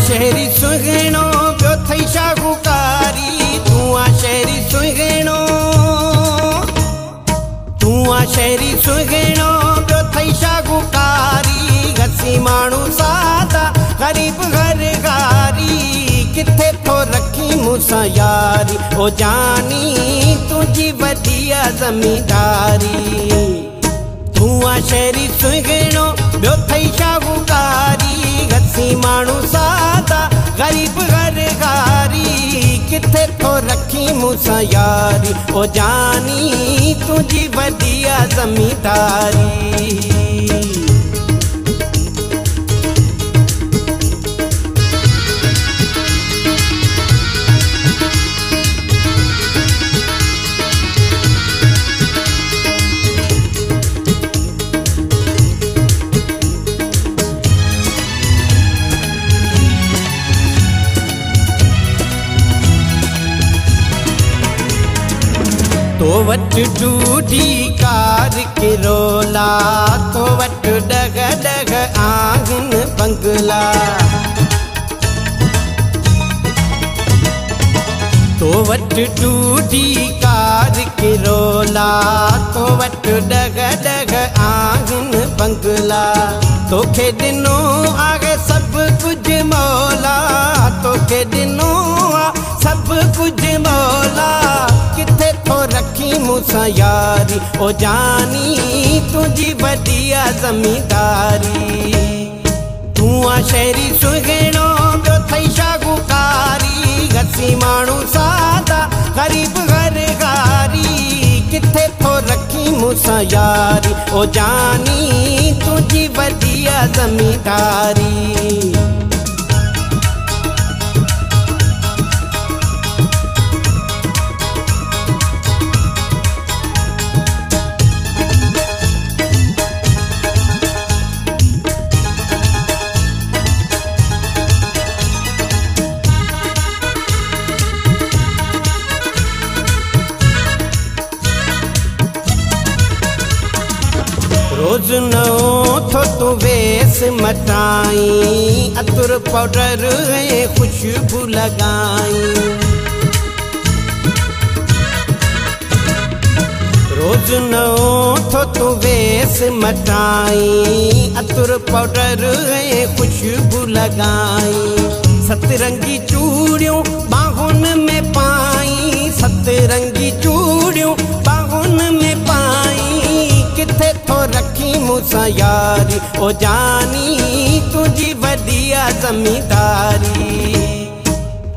शहरी सुहिणो ॿियो थई शाहूकारी। तूं शहरी सुहिणो, तूं शहरी सुहिणो ॿियो थई शाहूकारी। घसी माण्हू सादा ग़रीब घरगारी, किथे थो रखी मूंसां यारी। ओ जानी तुंहिंजी वॾी ज़मींदारी। तूं शहरी सुहिणो ॿियो थई शाहूकारी। घसी माण्हू सादा ग़रीब घरगारी, किथे थो रखी मूंसां यारी। ओ जानी तुंहिंजी वॾी ज़मींदारी। तो वट डूडी कार किरोला, तो वट डग डग आंगन बंगला। तो वट डूडी कार किरोला, तो वट डग डग आंगन बंगला। तोखे ॾिनो आहे सभु कुझु मौला, तोखे ॾिनो आहे सभु कुझु मौला। किथे थो रखी मूंसां यारी। ओ जानी तुंहिंजी वॾी ज़मींदारी। तूं शहरी सुहिणो ॿियो थई शाहूकारी। घसी माण्हू सादा ग़रीब घरगारी, किथे थो रखी मूंसां यारी। ओ जानी तुंहिंजी वॾी ज़मींदारी। रोज नओं थो तूं वेस मटाई, अतुर पाउडर ऐं खुशबू लॻाई। रोज नओं थो तूं वेस मटाई, अतुर पाउडर ऐं खुशबू लॻाई। सतरंगी चूड़ियूं बाहुनि में पाई, सतरंगी चूड़ियूं बाहुनि में पाई। किथे थो रखी मूंसां यारी। ओ जानी तुंहिंजी वॾी ज़मींदारी।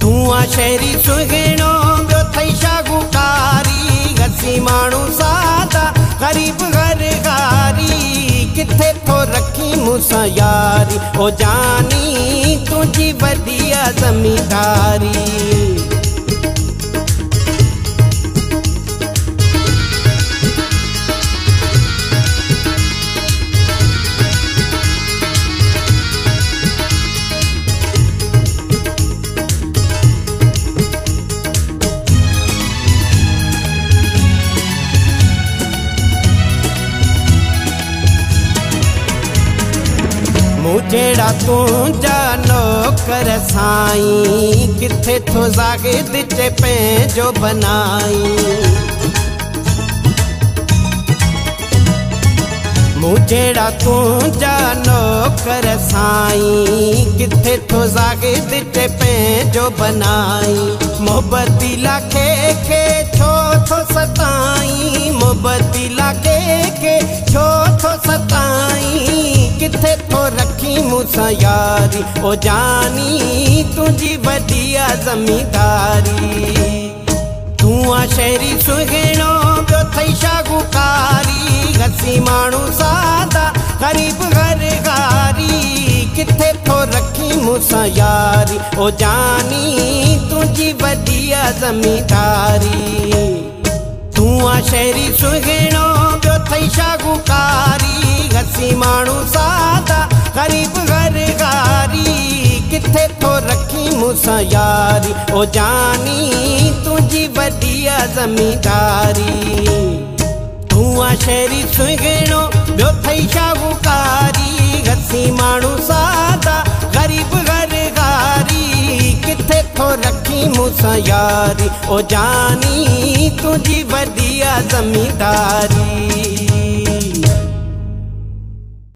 तूं शहरी सुहिणो ॿियो थई शाहूकारी। घसी माण्हू सादा ग़रीब घरगारी, किथे थो रखी मूंसां यारी। ओ जानी तुंहिंजी वॾी ज़मींदारी। मूं जहिड़ा तुंहिंजा नौकर साईं, किथे थो ज़ाहिद चे पंहिंजो बनाई। मूं जहिड़ा तुंहिंजा नौकर साईं, किथे थो ज़ाहिद चे पंहिंजो बनाई। मोहब्बती लाखे छो थो सताई, मोहब्बती लाखे छो थो सताई। किथे थो रखी मूंसां यारी। ओ जानी तुंहिंजी वॾी ज़मींदारी। तूं शहरी सुहिणो ॿियो थई शाहूकारी। घसी माण्हू सादा ग़रीब घरगारी, किथे थो रखी मूंसां यारी। ओ जानी तुंहिंजी वॾी ज़मींदारी। तूं शहरी सुहिणो ॿियो थई शाहूकारी। घसी माण्हू सादा ग़रीब घरगारी, किथे थो रखी मूंसां यारी। ओ जानी तुंहिंजी वॾी ज़मींदारी। तूं शहरी सुहिणो ॿियो थई शाहूकारी। घसी माण्हू सादा ग़रीब घरगारी, मूंसां यारी ओ जानी तुझी वॾी आ ज़मींदारी।